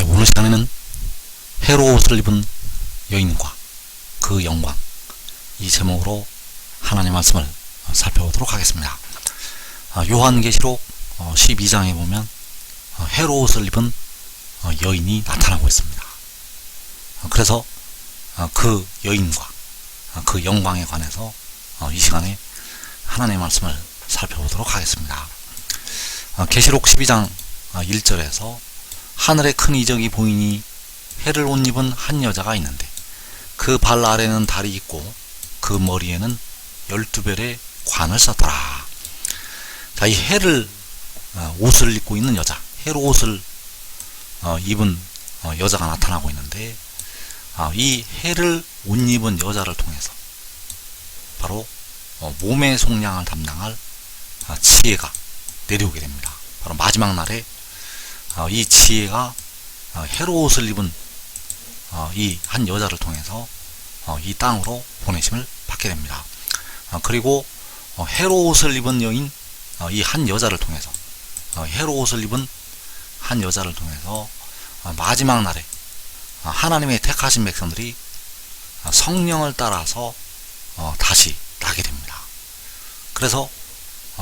오늘 시간에는 해로 옷을 입은 여인과 그 영광, 이 제목으로 하나님의 말씀을 살펴보도록 하겠습니다. 요한계시록 12장에 보면 해로 옷을 입은 여인이 나타나고 있습니다. 그래서 그 여인과 그 영광에 관해서 이 시간에 하나님의 말씀을 살펴보도록 하겠습니다. 계시록 12장 1절에서 하늘에 큰 이적이 보이니 해를 옷 입은 한 여자가 있는데 그 발 아래는 달이 있고 그 머리에는 12별의 관을 썼더라. 자, 이 해를 옷을 입고 있는 여자, 해로 옷을 입은 여자가 나타나고 있는데 이 해를 옷 입은 여자를 통해서 바로 몸의 속량을 담당할 지혜가 내려오게 됩니다. 바로 마지막 날에 이 지혜가 해로 옷을 입은 이 한 여자를 통해서 이 땅으로 보내심을 받게 됩니다. 그리고 해로 옷을 입은 여인, 이 한 여자를 통해서 해로 옷을 입은 한 여자를 통해서 마지막 날에 하나님의 택하신 백성들이 성령을 따라서 다시 나게 됩니다. 그래서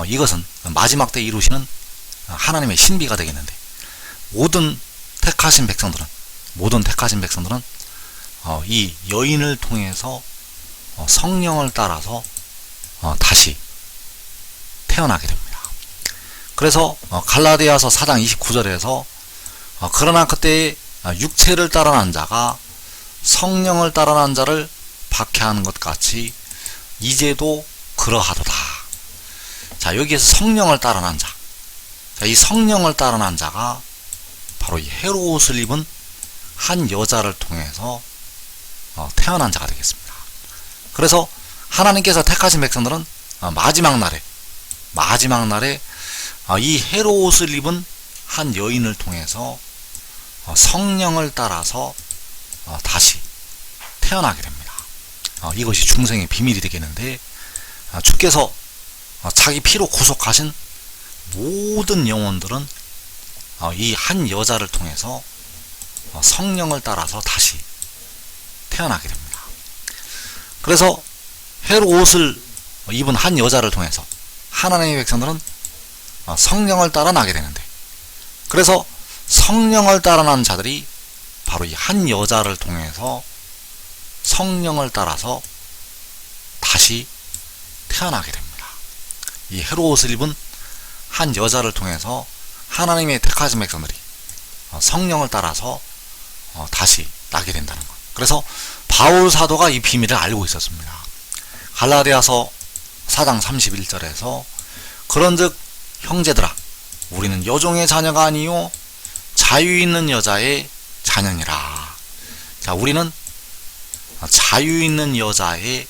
이것은 마지막 때 이루시는 하나님의 신비가 되겠는데, 모든 택하신 백성들은 이 여인을 통해서 성령을 따라서 다시 태어나게 됩니다. 그래서 갈라디아서 4장 29절에서 그러나 그때 육체를 따라난 자가 성령을 따라난 자를 박해하는 것 같이 이제도 그러하도다. 자, 여기에서 성령을 따라난 자, 이 성령을 따라난 자가 바로 이 해로 옷을 입은 한 여자를 통해서 태어난 자가 되겠습니다. 그래서 하나님께서 택하신 백성들은 마지막 날에 이 해로 옷을 입은 한 여인을 통해서 성령을 따라서 다시 태어나게 됩니다. 이것이 중생의 비밀이 되겠는데, 주께서 자기 피로 구속하신 모든 영혼들은 이 한 여자를 통해서 성령을 따라서 다시 태어나게 됩니다. 그래서 해로 옷을 입은 한 여자를 통해서 하나님의 백성들은 성령을 따라 나게 되는데, 그래서 성령을 따라 난 자들이 바로 이 한 여자를 통해서 성령을 따라서 다시 태어나게 됩니다. 이 해로 옷을 입은 한 여자를 통해서 하나님의 택하신 백성들이 성령을 따라서 다시 나게 된다는 것. 그래서 바울 사도가 이 비밀을 알고 있었습니다. 갈라디아서 4장 31절에서 그런즉 형제들아, 우리는 여종의 자녀가 아니요 자유 있는 여자의 자녀니라. 자, 우리는 자유 있는 여자의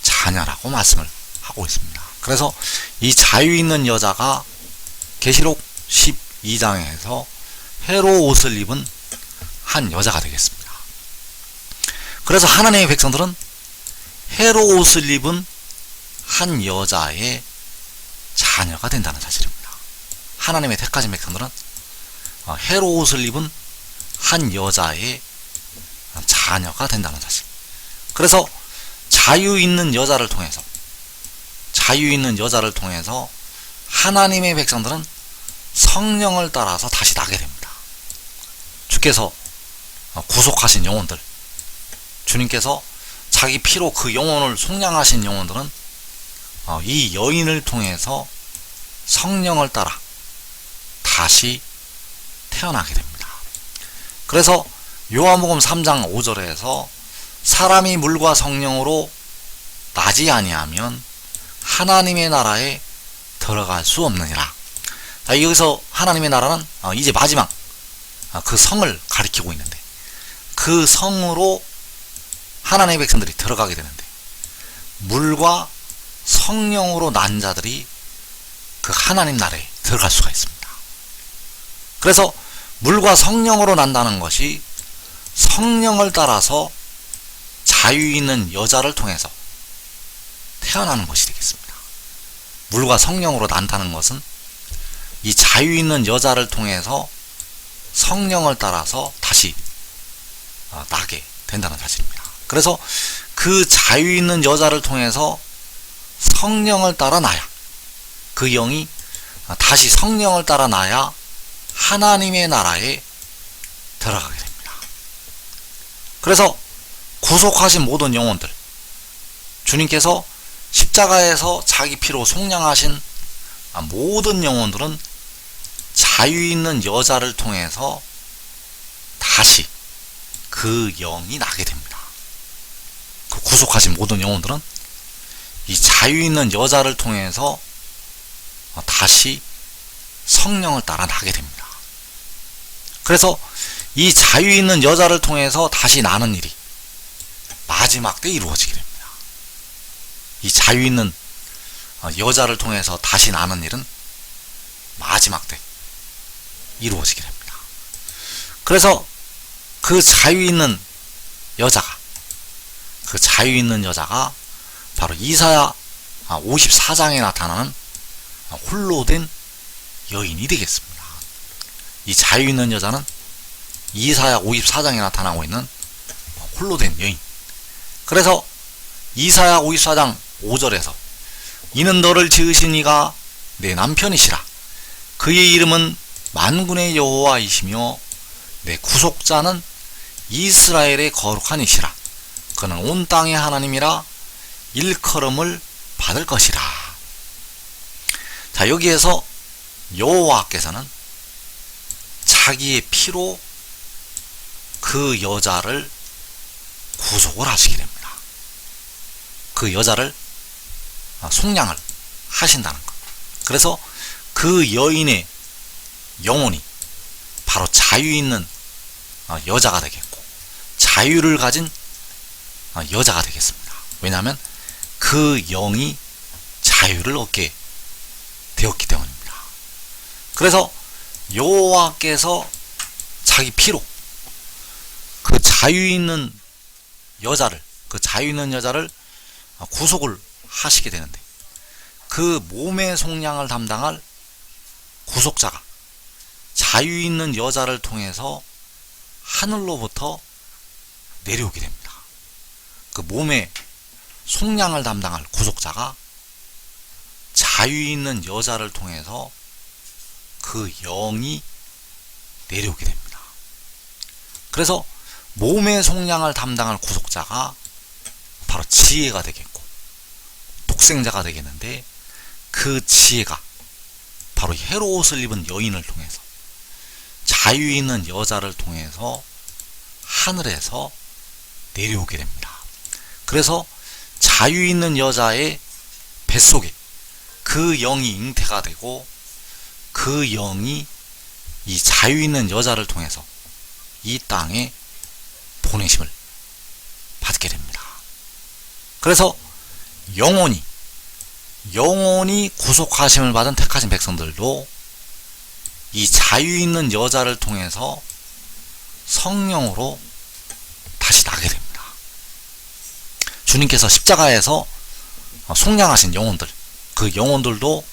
자녀라고 말씀을 하고 있습니다. 그래서 이 자유 있는 여자가 계시록 12장에서 해로 옷을 입은 한 여자가 되겠습니다. 그래서 하나님의 백성들은 해로 옷을 입은 한 여자의 자녀가 된다는 사실입니다. 하나님의 택하신 백성들은 해로 옷을 입은 한 여자의 자녀가 된다는 사실. 그래서 자유 있는 여자를 통해서 하나님의 백성들은 성령을 따라서 다시 나게 됩니다. 주께서 구속하신 영혼들, 주님께서 자기 피로 그 영혼을 속량하신 영혼들은 이 여인을 통해서 성령을 따라 다시 태어나게 됩니다. 그래서 요한복음 3장 5절에서 사람이 물과 성령으로 나지 아니하면 하나님의 나라에 들어갈 수 없느니라. 자, 여기서 하나님의 나라는 이제 마지막 그 성을 가리키고 있는데, 그 성으로 하나님의 백성들이 들어가게 되는데, 물과 성령으로 난 자들이 그 하나님 나라에 들어갈 수가 있습니다. 그래서 물과 성령으로 난다는 것이 성령을 따라서 자유 있는 여자를 통해서 태어나는 것이 되겠습니다. 물과 성령으로 난다는 것은 이 자유 있는 여자를 통해서 성령을 따라서 다시 나게 된다는 사실입니다. 그래서 그 자유 있는 여자를 통해서 성령을 따라 나야, 그 영이 다시 성령을 따라 나야 하나님의 나라에 들어가게 됩니다. 그래서 구속하신 모든 영혼들, 주님께서 십자가에서 자기 피로 속량하신 모든 영혼들은 자유 있는 여자를 통해서 다시 그 영이 나게 됩니다. 그 구속하신 모든 영혼들은 이 자유 있는 여자를 통해서 다시 성령을 따라 나게 됩니다. 그래서 이 자유 있는 여자를 통해서 다시 나는 일이 마지막 때 이루어지게 됩니다. 이 자유 있는 여자를 통해서 다시 나는 일은 마지막 때 이루어지게 됩니다. 그래서 그 자유 있는 여자가 바로 이사야 54장에 나타나는 홀로 된 여인이 되겠습니다. 이 자유 있는 여자는 이사야 54장에 나타나고 있는 홀로 된 여인. 그래서 이사야 54장 5절에서 이는 너를 지으신 이가 내 남편이시라. 그의 이름은 만군의 여호와이시며 내 구속자는 이스라엘의 거룩한 이시라. 그는 온 땅의 하나님이라 일컬음을 받을 것이라. 자, 여기에서 여호와께서는 자기의 피로 그 여자를 구속을 하시게 됩니다. 그 여자를 속량을 하신다는 것. 그래서 그 여인의 영혼이 바로 자유 있는 여자가 되겠고, 자유를 가진 여자가 되겠습니다. 왜냐하면 그 영이 자유를 얻게 되었기 때문입니다. 그래서 여호와께서 자기 피로 그 자유 있는 여자를 구속을 하시게 되는데, 그 몸의 속량을 담당할 구속자가 자유 있는 여자를 통해서 하늘로부터 내려오게 됩니다. 그 몸의 속량을 담당할 구속자가 자유 있는 여자를 통해서 그 영이 내려오게 됩니다. 그래서 몸의 속량을 담당할 구속자가 바로 지혜가 되겠고 독생자가 되겠는데, 그 지혜가 바로 헤롯을 입은 여인을 통해서 자유 있는 여자를 통해서 하늘에서 내려오게 됩니다. 그래서 자유 있는 여자의 뱃속에 그 영이 잉태가 되고, 그 영이 이 자유 있는 여자를 통해서 이 땅에 보내심을 받게 됩니다. 그래서 영원히 구속하심을 받은 택하신 백성들도 이 자유 있는 여자를 통해서 성령으로 다시 나게 됩니다. 주님께서 십자가에서 속량하신 영혼들, 그 영혼들도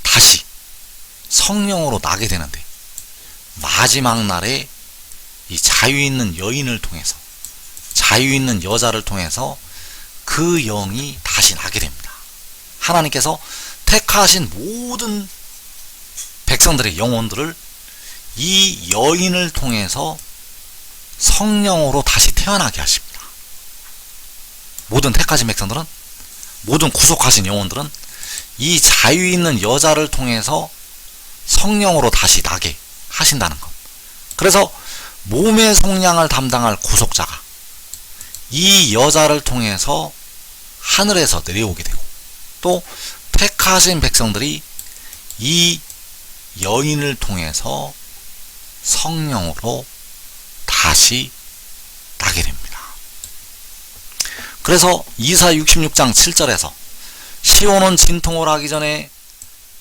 다시 성령으로 나게 되는데, 마지막 날에 이 자유 있는 여인을 통해서, 자유 있는 여자를 통해서 그 영이 다시 나게 됩니다. 하나님께서 택하신 모든 백성들의 영혼들을 이 여인을 통해서 성령으로 다시 태어나게 하십니다. 모든 택하신 백성들은, 모든 구속하신 영혼들은 이 자유 있는 여자를 통해서 성령으로 다시 나게 하신다는 것. 그래서 몸의 속량을 담당할 구속자가 이 여자를 통해서 하늘에서 내려오게 되고, 또 택하신 백성들이 이 여인을 통해서 성령으로 다시 나게 됩니다. 그래서 이사 66장 7절에서 시온은 진통을 하기 전에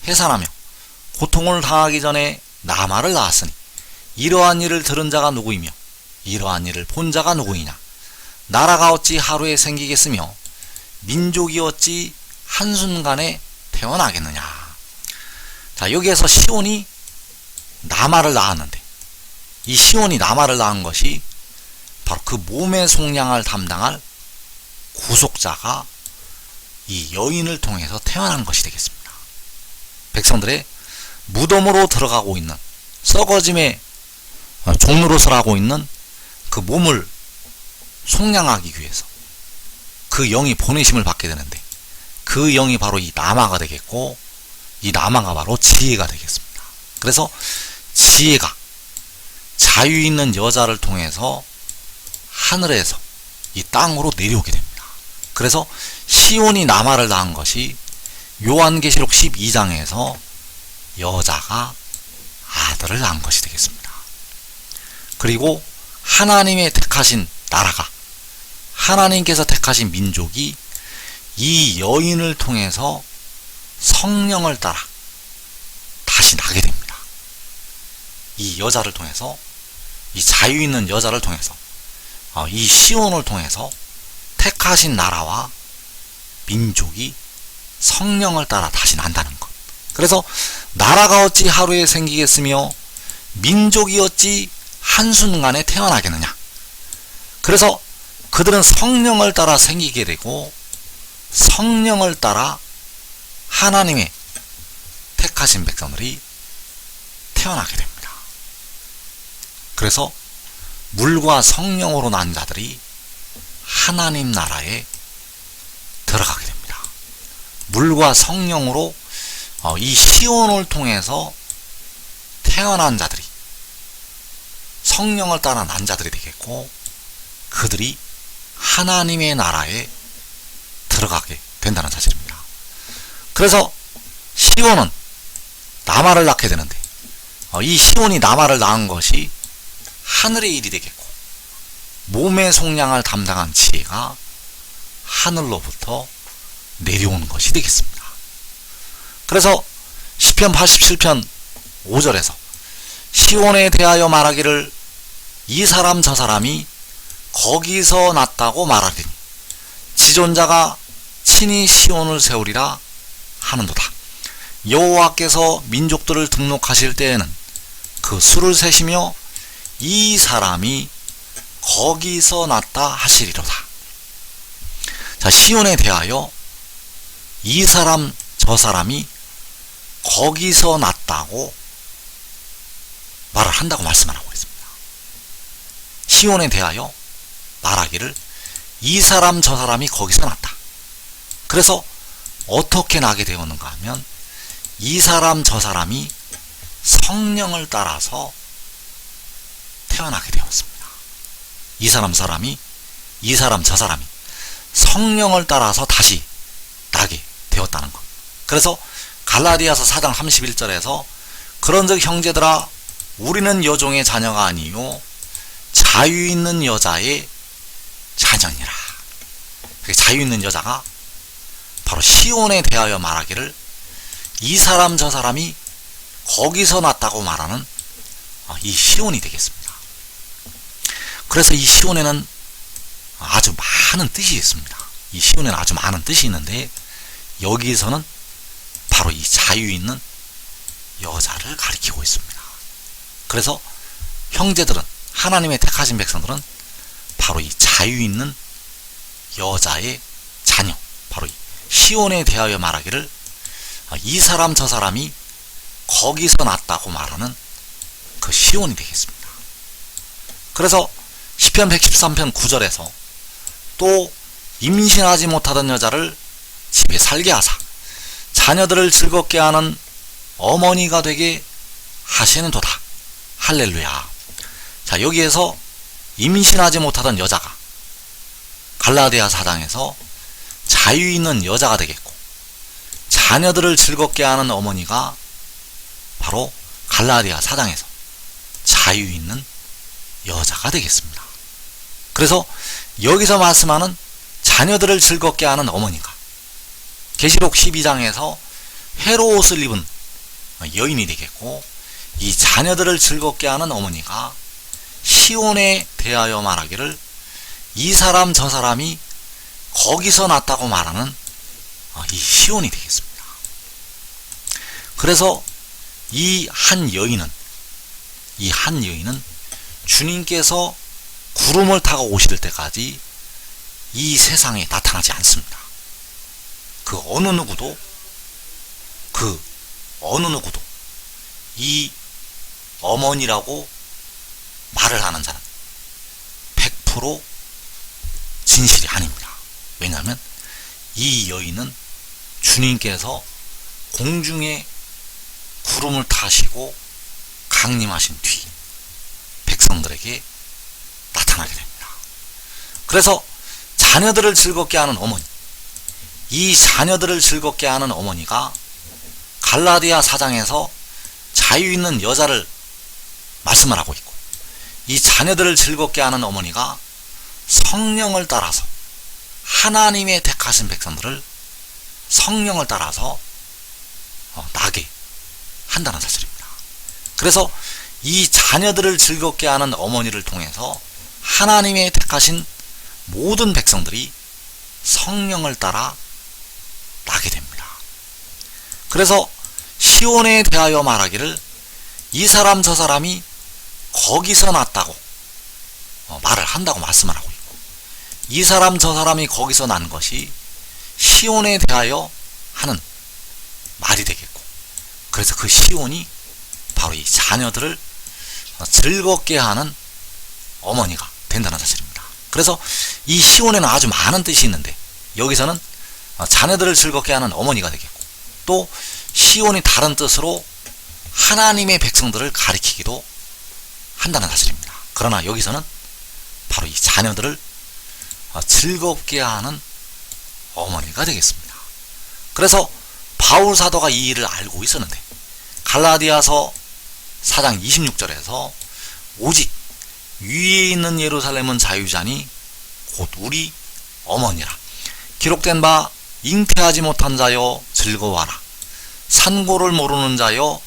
해산하며 고통을 당하기 전에 나마를 낳았으니 이러한 일을 들은 자가 누구이며 이러한 일을 본 자가 누구이냐. 나라가 어찌 하루에 생기겠으며 민족이 어찌 한순간에 태어나겠느냐. 자, 여기에서 시온이 나마를 낳았는데, 이 시온이 남아를 낳은 것이 바로 그 몸의 속량을 담당할 구속자가 이 여인을 통해서 태어난 것이 되겠습니다. 백성들의 무덤으로 들어가고 있는 썩어짐의 종로릇을 하고 있는 그 몸을 속량하기 위해서 그 영이 보내심을 받게 되는데, 그 영이 바로 이 남아가 되겠고, 이 남아가 바로 지혜가 되겠습니다. 그래서 지혜가 자유 있는 여자를 통해서 하늘에서 이 땅으로 내려오게 됩니다. 그래서 시온이 남아를 낳은 것이 요한계시록 12장에서 여자가 아들을 낳은 것이 되겠습니다. 그리고 하나님의 택하신 나라가, 하나님께서 택하신 민족이 이 여인을 통해서 성령을 따라 다시 나게 됩니다. 이 여자를 통해서, 이 자유 있는 여자를 통해서, 이 시온을 통해서 택하신 나라와 민족이 성령을 따라 다시 난다는 것. 그래서 나라가 어찌 하루에 생기겠으며 민족이 어찌 한순간에 태어나겠느냐. 그래서 그들은 성령을 따라 생기게 되고, 성령을 따라 하나님의 택하신 백성들이 태어나게 됩니다. 그래서 물과 성령으로 난 자들이 하나님 나라에 들어가게 됩니다. 물과 성령으로 이 시온을 통해서 태어난 자들이 성령을 따라 난 자들이 되겠고, 그들이 하나님의 나라에 들어가게 된다는 사실입니다. 그래서 시온은 남아를 낳게 되는데, 이 시온이 남아를 낳은 것이 하늘의 일이 되겠고, 몸의 속량을 담당한 지혜가 하늘로부터 내려오는 것이 되겠습니다. 그래서 시편 87편 5절에서 시온에 대하여 말하기를 이 사람 저 사람이 거기서 났다고 말하리니 지존자가 친히 시온을 세우리라 하는도다. 여호와께서 민족들을 등록하실 때에는 그 수를 세시며 이 사람이 거기서 났다 하시리로다. 자, 시온에 대하여 이 사람 저 사람이 거기서 났다고 말을 한다고 말씀을 하고 있습니다. 시온에 대하여 말하기를 이 사람 저 사람이 거기서 났다. 그래서 어떻게 나게 되었는가 하면 이 사람 저 사람이 성령을 따라서 태어나게 되었습니다. 이 사람 저 사람이 성령을 따라서 다시 나게 되었다는 것. 그래서 갈라디아서 4장 31절에서 그런즉 형제들아 우리는 여종의 자녀가 아니요 자유 있는 여자의 자녀니라. 자유 있는 여자가 바로 시온에 대하여 말하기를 이 사람 저 사람이 거기서 났다고 말하는 이 시온이 되겠습니다. 그래서 이 시온에는 아주 많은 뜻이 있습니다. 이 시온에는 아주 많은 뜻이 있는데, 여기서는 바로 이 자유 있는 여자를 가리키고 있습니다. 그래서 형제들은, 하나님의 택하신 백성들은 바로 이 자유 있는 여자의 자녀, 바로 이 시온에 대하여 말하기를 이 사람 저 사람이 거기서 났다고 말하는 그 시온이 되겠습니다. 그래서 시편 113편 9절에서 또 임신하지 못하던 여자를 집에 살게 하사 자녀들을 즐겁게 하는 어머니가 되게 하시는도다. 할렐루야. 자, 여기에서 임신하지 못하던 여자가 갈라디아 4장에서 자유 있는 여자가 되겠고, 자녀들을 즐겁게 하는 어머니가 바로 갈라디아 4장에서 자유 있는 여자가 되겠습니다. 그래서 여기서 말씀하는 자녀들을 즐겁게 하는 어머니가 계시록 12장에서 헤롯을 입은 여인이 되겠고, 이 자녀들을 즐겁게 하는 어머니가 시온에 대하여 말하기를 이 사람 저 사람이 거기서 났다고 말하는 이 시온이 되겠습니다. 그래서 이 한 여인은 주님께서 구름을 타고 오실 때까지 이 세상에 나타나지 않습니다. 그 어느 누구도 이 어머니라고 말을 하는 자는 100% 진실이 아닙니다. 왜냐하면 이 여인은 주님께서 공중에 구름을 타시고 강림하신 뒤 백성들에게 나타나게 됩니다. 그래서 자녀들을 즐겁게 하는 어머니, 이 자녀들을 즐겁게 하는 어머니가 갈라디아 4장에서 자유 있는 여자를 말씀을 하고 있고, 이 자녀들을 즐겁게 하는 어머니가 성령을 따라서 하나님의 택하신 백성들을 성령을 따라서 나게 한다는 사실입니다. 그래서 이 자녀들을 즐겁게 하는 어머니를 통해서 하나님의 택하신 모든 백성들이 성령을 따라 나게 됩니다. 그래서 시온에 대하여 말하기를 이 사람 저 사람이 거기서 났다고 말을 한다고 말씀을 하고 있고, 이 사람 저 사람이 거기서 난 것이 시온에 대하여 하는 말이 되겠고, 그래서 그 시온이 바로 이 자녀들을 즐겁게 하는 어머니가 된다는 사실입니다. 그래서 이 시온에는 아주 많은 뜻이 있는데, 여기서는 자녀들을 즐겁게 하는 어머니가 되겠고, 또 시온이 다른 뜻으로 하나님의 백성들을 가리키기도 한다는 사실입니다. 그러나 여기서는 바로 이 자녀들을 즐겁게 하는 어머니가 되겠습니다. 그래서 바울 사도가 이 일을 알고 있었는데, 갈라디아서 4장 26절에서 오직 위에 있는 예루살렘은 자유자니 곧 우리 어머니라. 기록된 바 잉태하지 못한 자여 즐거워하라. 산고를 모르는 자여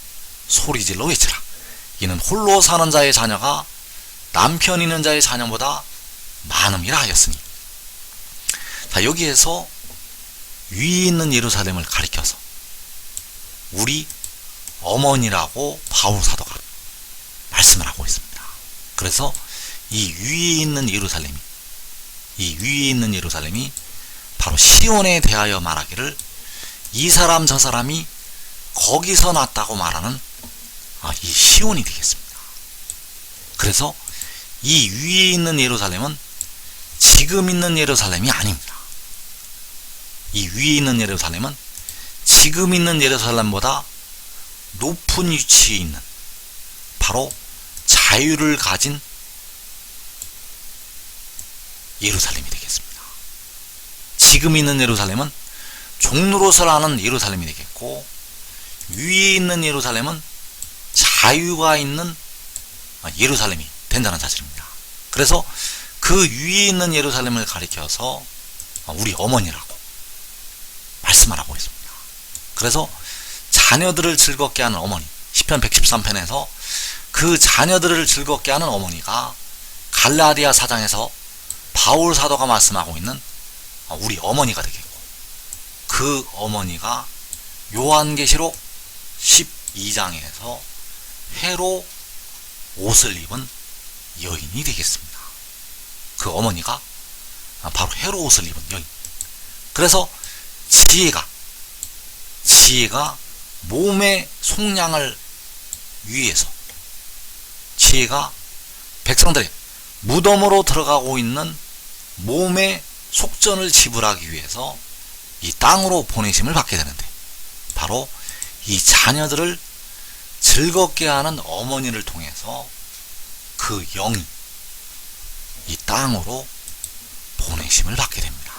소리질러 외치라. 이는 홀로 사는 자의 자녀가 남편 있는 자의 자녀보다 많음이라 하였으니. 자, 여기에서 위에 있는 예루살렘을 가리켜서 우리 어머니라고 바울 사도가 말씀을 하고 있습니다. 그래서 이 위에 있는 예루살렘이 바로 시온에 대하여 말하기를 이 사람 저 사람이 거기서 났다고 말하는 이 시온이 되겠습니다. 그래서 이 위에 있는 예루살렘은 지금 있는 예루살렘이 아닙니다. 이 위에 있는 예루살렘은 지금 있는 예루살렘보다 높은 위치에 있는 바로 자유를 가진 예루살렘이 되겠습니다. 지금 있는 예루살렘은 종로릇을 하는 예루살렘이 되겠고, 위에 있는 예루살렘은 자유가 있는 예루살렘이 된다는 사실입니다. 그래서 그 위에 있는 예루살렘을 가리켜서 우리 어머니라고 말씀을 하고 있습니다. 그래서 자녀들을 즐겁게 하는 어머니, 시편 113편에서 그 자녀들을 즐겁게 하는 어머니가 갈라디아 4장에서 바울 사도가 말씀하고 있는 우리 어머니가 되겠고, 그 어머니가 요한계시록 12장에서 회로 옷을 입은 여인이 되겠습니다. 그 어머니가 바로 회로 옷을 입은 여인. 그래서 지혜가 몸의 속량을 위해서, 지혜가 백성들의 무덤으로 들어가고 있는 몸의 속전을 지불하기 위해서 이 땅으로 보내심을 받게 되는데, 바로 이 자녀들을 즐겁게 하는 어머니를 통해서 그 영이 이 땅으로 보내심을 받게 됩니다.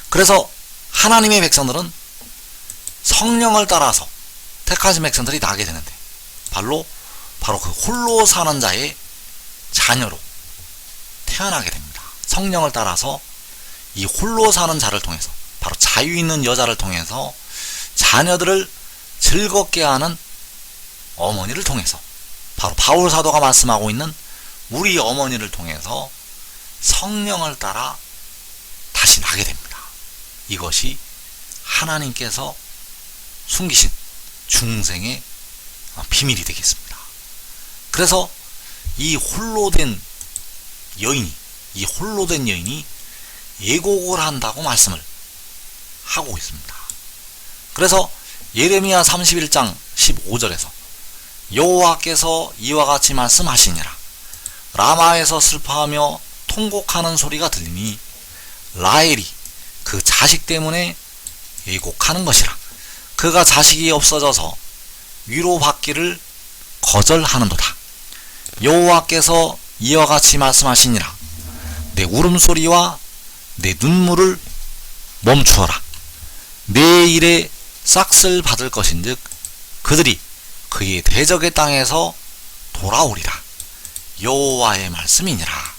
그래서 하나님의 백성들은 성령을 따라서 택하신 백성들이 나게 되는데, 바로 그 홀로 사는 자의 자녀로 태어나게 됩니다. 성령을 따라서 이 홀로 사는 자를 통해서, 바로 자유 있는 여자를 통해서 자녀들을 즐겁게 하는 어머니를 통해서, 바로 바울 사도가 말씀하고 있는 우리 어머니를 통해서 성령을 따라 다시 나게 됩니다. 이것이 하나님께서 숨기신 중생의 비밀이 되겠습니다. 그래서 이 홀로 된 여인이 예곡을 한다고 말씀을 하고 있습니다. 그래서 예레미야 31장 15절에서 여호와께서 이와 같이 말씀하시니라. 라마에서 슬퍼하며 통곡하는 소리가 들리니 라헬이 그 자식 때문에 예곡하는 것이라. 그가 자식이 없어져서 위로받기를 거절하는도다. 여호와께서 이와 같이 말씀하시니라. 내 울음소리와 내 눈물을 멈추어라. 내 일에 싹쓸 받을 것인즉 그들이 그의 대적의 땅에서 돌아오리라. 여호와의 말씀이니라.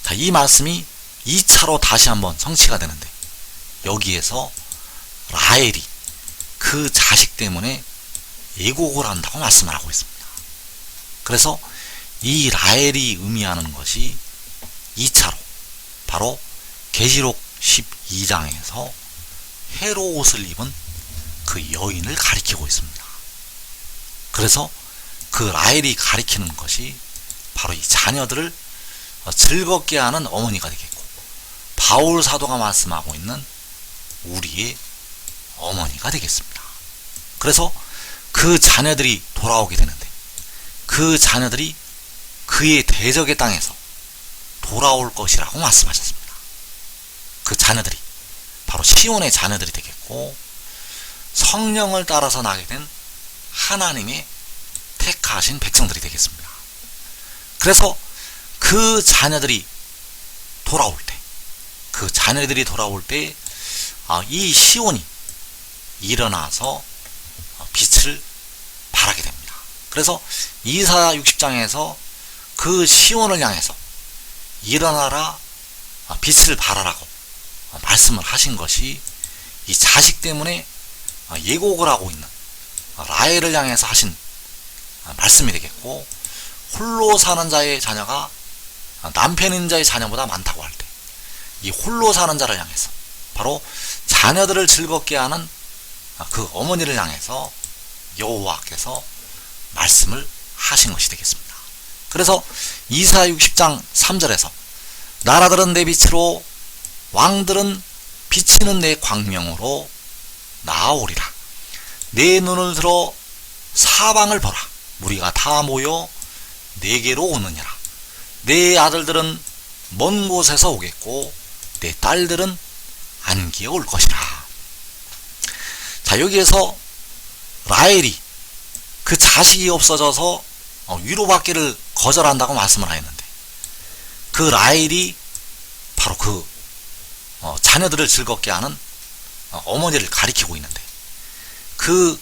자, 이 말씀이 2차로 다시 한번 성취가 되는데, 여기에서 라헬이 그 자식 때문에 예곡을 한다고 말씀을 하고 있습니다. 그래서 이 라헬이 의미하는 것이 2차로 바로 계시록 12장에서 헤롯을 입은 그 여인을 가리키고 있습니다. 그래서 그 라헬이 가리키는 것이 바로 이 자녀들을 즐겁게 하는 어머니가 되겠고, 바울 사도가 말씀하고 있는 우리의 어머니가 되겠습니다. 그래서 그 자녀들이 돌아오게 되는데, 그 자녀들이 그의 대적의 땅에서 돌아올 것이라고 말씀하셨습니다. 그 자녀들이 바로 시온의 자녀들이 되겠고, 성령을 따라서 나게 된 하나님의 택하신 백성들이 되겠습니다. 그래서 그 자녀들이 돌아올 때, 이 시온이 일어나서 빛을 발하게 됩니다. 그래서 이사야 60장에서 그 시온을 향해서 일어나라, 빛을 발하라고 말씀을 하신 것이 이 자식 때문에 예곡을 하고 있는 라헬을 향해서 하신 말씀이 되겠고, 홀로 사는 자의 자녀가 남편 있는 자의 자녀보다 많다고 할 때, 이 홀로 사는 자를 향해서 바로 자녀들을 즐겁게 하는 그 어머니를 향해서 여호와께서 말씀을 하신 것이 되겠습니다. 그래서 이사야 60장 3절에서 나라들은 내 빛으로, 왕들은 비치는 내 광명으로 나아오리라. 내 눈을 들어 사방을 보라. 무리가 다 모여 내게로 오느니라. 내 아들들은 먼 곳에서 오겠고 내 딸들은 안기어 올 것이라. 자, 여기에서 라헬이 그 자식이 없어져서 위로받기를 거절한다고 말씀을 하였는데, 그 라헬이 바로 그 자녀들을 즐겁게 하는 어머니를 가리키고 있는데, 그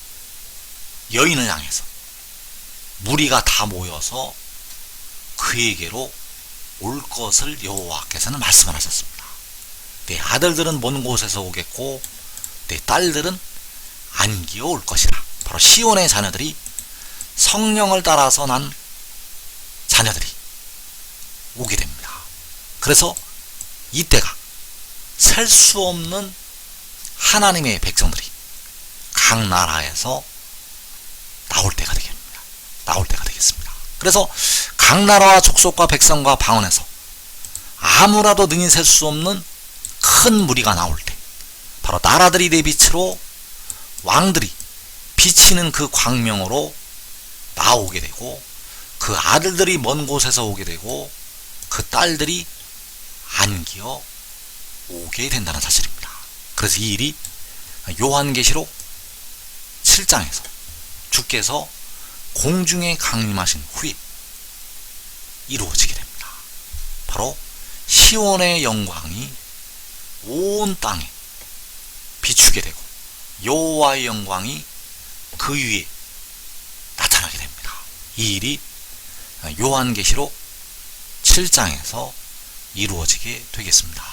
여인을 향해서 무리가 다 모여서 그에게로 올 것을 여호와께서는 말씀을 하셨습니다. 내 아들들은 먼 곳에서 오겠고 내 딸들은 안기어 올 것이라. 바로 시온의 자녀들이, 성령을 따라서 난 자녀들이 오게 됩니다. 그래서 이때가 셀 수 없는 하나님의 백성들이 각 나라에서 나올 때가 되겠습니다. 그래서 각 나라와 족속과 백성과 방언에서 아무라도 능히 셀 수 없는 큰 무리가 나올 때, 바로 나라들이 내 빛으로, 왕들이 비치는 그 광명으로 나오게 되고, 그 아들들이 먼 곳에서 오게 되고 그 딸들이 안기어 오게 된다는 사실입니다. 그래서 이 일이 요한계시록 7장에서 주께서 공중에 강림하신 후에 이루어지게 됩니다. 바로 시온의 영광이 온 땅에 비추게 되고 여호와의 영광이 그 위에 나타나게 됩니다. 이 일이 요한계시록 7장에서 이루어지게 되겠습니다.